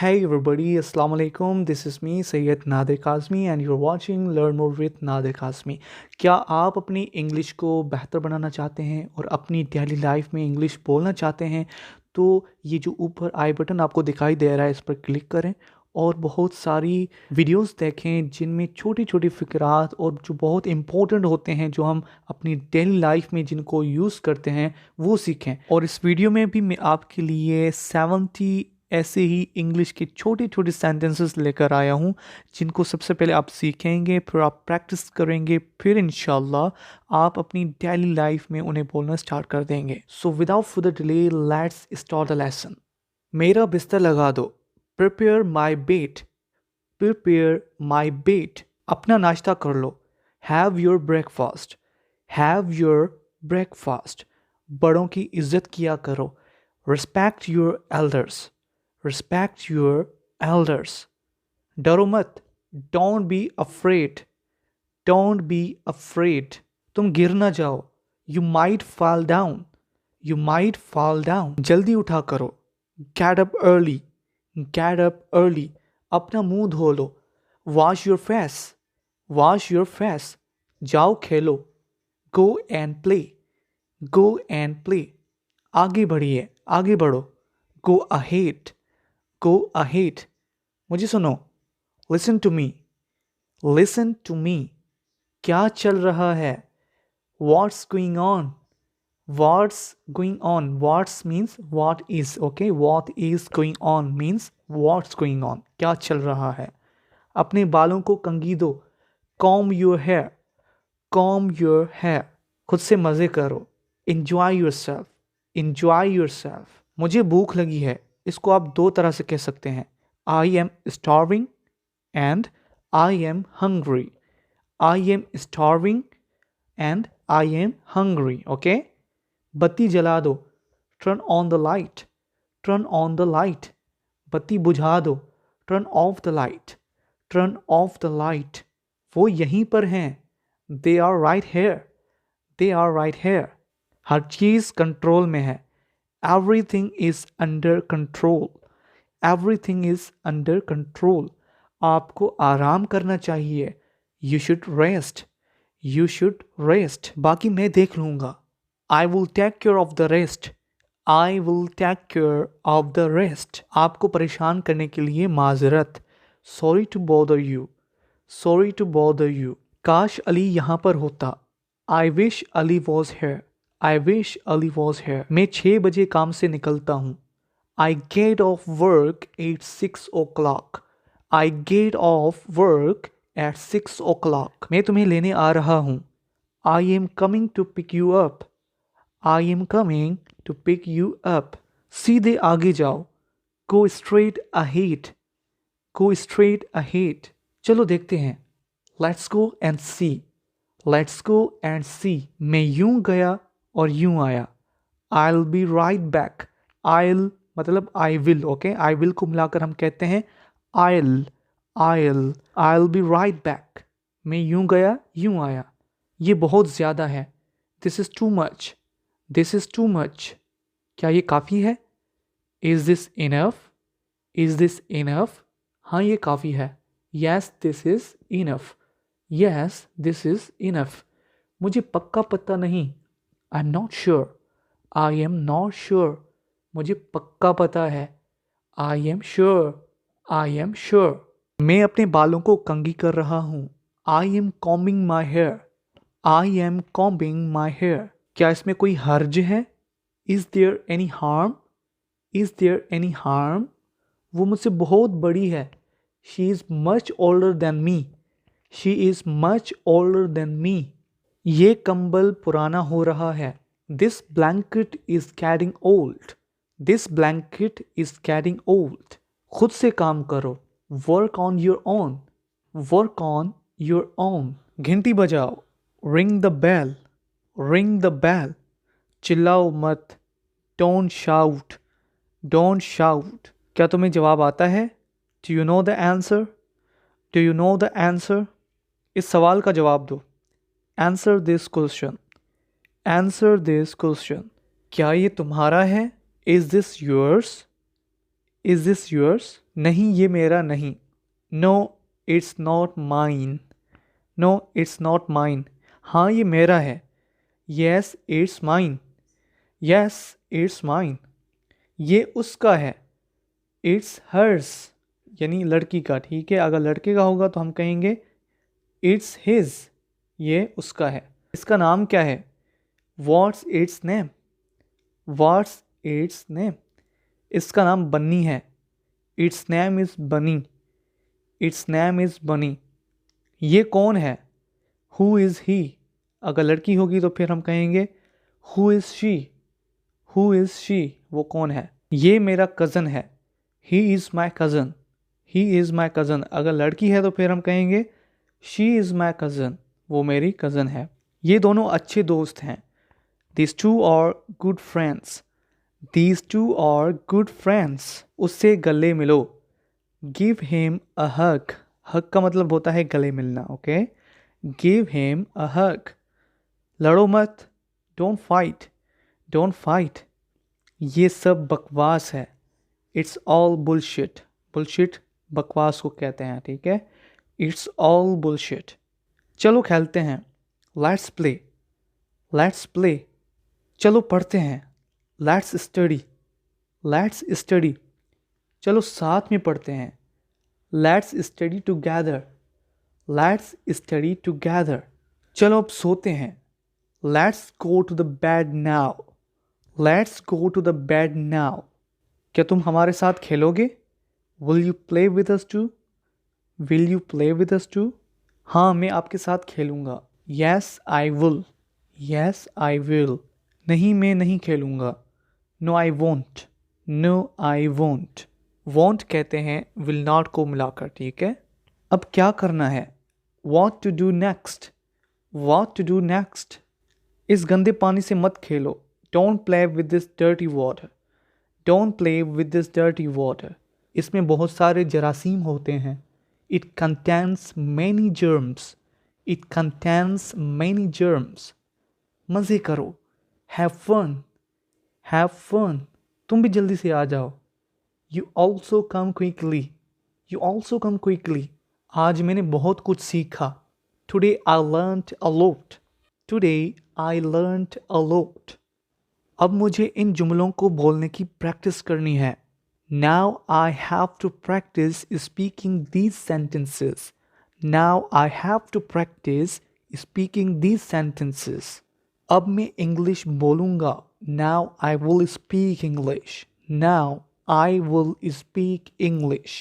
Hey everybody, Assalamu alaikum. This is me, Sayyid Nadir Kazmi, and you're watching Learn More with Nadir Kazmi. क्या आप अपनी English को बेहतर बनाना चाहते हैं और अपनी डेली लाइफ में इंग्लिश बोलना चाहते हैं? तो ये जो ऊपर आई बटन आपको दिखाई दे रहा है, इस पर क्लिक करें और बहुत सारी वीडियोस देखें जिनमें छोटी छोटी फ़िक्रात और जो बहुत इंपॉर्टेंट होते हैं, जो हम अपनी डेली लाइफ में जिनको यूज़ करते हैं, वो सीखें। और इस वीडियो में भी मैं आपके लिए 70 ऐसे ही इंग्लिश के छोटे छोटे सेंटेंसेस लेकर आया हूँ, जिनको सबसे पहले आप सीखेंगे, फिर आप प्रैक्टिस करेंगे, फिर इंशाल्लाह आप अपनी डेली लाइफ में उन्हें बोलना स्टार्ट कर देंगे। So without further delay let's start the lesson. मेरा बिस्तर लगा दो। Prepare my bed. Prepare my bed. अपना नाश्ता कर लो। Have your breakfast. Have your breakfast. बड़ों की इज्जत किया करो। Respect your elders. Respect your elders. डरो मत. Don't be afraid. Don't be afraid. तुम गिर ना जाओ. You might fall down. You might fall down. जल्दी उठा करो. Get up early. Get up early. अपना मुंह धो लो. Wash your face. Wash your face. जाओ खेलो. Go and play. Go and play. आगे बढ़िए. आगे बढ़ो. Go ahead. Go ahead. मुझे सुनो. Listen to me. Listen to me. क्या चल रहा है? What's going on? What's going on? What's means what is. Okay? What is going on means what's going on. क्या चल रहा है? अपने बालों को कंघी दो. Comb your hair. Comb your hair. खुद से मज़े करो. Enjoy yourself. Enjoy yourself. मुझे भूख लगी है. इसको आप दो तरह से कह सकते हैं. I am starving and I am hungry. I am starving and I am hungry. Okay? बत्ती जला दो. Turn on the light. Turn on the light. बत्ती बुझा दो. Turn off the light. Turn off the light. वो यहीं पर हैं. They are right here. They are right here. Her cheese control में है. Everything is under control. Everything is under control. आपको आराम करना चाहिए. You should rest. You should rest. बाकी मैं देख लूँगा. I will take care of the rest. I will take care of the rest. आपको परेशान करने के लिए माजरत. Sorry to bother you. Sorry to bother you. काश अली यहाँ पर होता. I wish Ali was here. I wish Ali was here. मैं 6 बजे काम से निकलता हूँ. I get off work at 6 o'clock. I get off work at 6 o'clock. मैं तुम्हें लेने आ रहा हूँ. I am coming to pick you up. I am coming to pick you up. सीधे आगे जाओ. Go straight ahead. Go straight ahead. चलो देखते हैं. Let's go and see. Let's go and see. मैं यूं गया और यूं आया. I'll be right back. I'll मतलब I will. Okay? I will को मिलाकर हम कहते हैं I'll be right back. मैं यूं गया यूं आया. ये बहुत ज़्यादा है. This is too much. This is too much. क्या ये काफ़ी है? Is this enough? Is this enough? हाँ ये काफ़ी है. Yes, this is enough. Yes, this is enough. मुझे पक्का पता नहीं. I'm not sure. I am not sure. मुझे पक्का पता है. I am sure. I am sure. मैं अपने बालों को कंघी कर रहा हूँ. I am combing my hair. I am combing my hair. क्या इसमें कोई हर्ज है? Is there any harm? Is there any harm? वो मुझसे बहुत बड़ी है. She is much older than me. She is much older than me. ये कंबल पुराना हो रहा है. This blanket is getting old. This blanket is getting old. खुद से काम करो. Work on your own. Work on your own. घंटी बजाओ. Ring the bell. Ring the bell. चिल्लाओ मत. Don't shout. Don't shout. क्या तुम्हें जवाब आता है? Do you know the answer? Do you know the answer? इस सवाल का जवाब दो. Answer this question. Answer this question. क्या ये तुम्हारा है? Is this yours? Is this yours? नहीं ये मेरा नहीं। No it's not mine. No it's not mine. हाँ ये मेरा है। Yes it's mine. Yes it's mine. ये उसका है। इट्स हर्स, यानी लड़की का। ठीक है, अगर लड़के का होगा तो हम कहेंगे इट्स हिज, ये उसका है। इसका नाम क्या है? What's it's name. What's it's name. इसका नाम बन्नी है। इट्स नेम इज़ बनी। इट्स नेम इज़ बनी। ये कौन है? हु इज़ ही। अगर लड़की होगी तो फिर हम कहेंगे who is she. Who is she, वो कौन है? ये मेरा कज़न है। He is my cousin. He is my cousin. अगर लड़की है तो फिर हम कहेंगे शी इज़ माई कज़न, वो मेरी कज़न है। ये दोनों अच्छे दोस्त हैं। These two are good friends. These two are good friends. उससे गले मिलो। Give him a hug. Hug का मतलब होता है गले मिलना, okay? Give him a hug. लड़ो मत। Don't fight. Don't fight. ये सब बकवास है। It's all bullshit. Bullshit बकवास को कहते हैं, ठीक है? It's all bullshit. चलो खेलते हैं। Let's play. Let's play. चलो पढ़ते हैं। Let's study. Let's study. चलो साथ में पढ़ते हैं। Let's study together. Let's study together. चलो अब सोते हैं। Let's go to the bed now. Let's go to the bed now. क्या तुम हमारे साथ खेलोगे? Will you play with us too? Will you play with us too? हाँ मैं आपके साथ खेलूँगा। Yes I will. Yes I will. नहीं मैं नहीं खेलूँगा। No I won't. No I won't. Won't कहते हैं will not को मिलाकर, ठीक है? अब क्या करना है? What to do next? What to do next? इस गंदे पानी से मत खेलो। Don't play with this dirty water. Don't play with this dirty water. इसमें बहुत सारे जरासीम होते हैं। It contains many germs. It contains many germs. मज़े करो। Have fun. Have fun. तुम भी जल्दी से आ जाओ। You also come quickly. You also come quickly. आज मैंने बहुत कुछ सीखा। Today I learned a lot. Today I learned a lot. अब मुझे इन जुमलों को बोलने की प्रैक्टिस करनी है। Now I have to practice speaking these sentences. Now I have to practice speaking these sentences. अब मैं इंग्लिश बोलूँगा। Now I will speak English. Now I will speak English.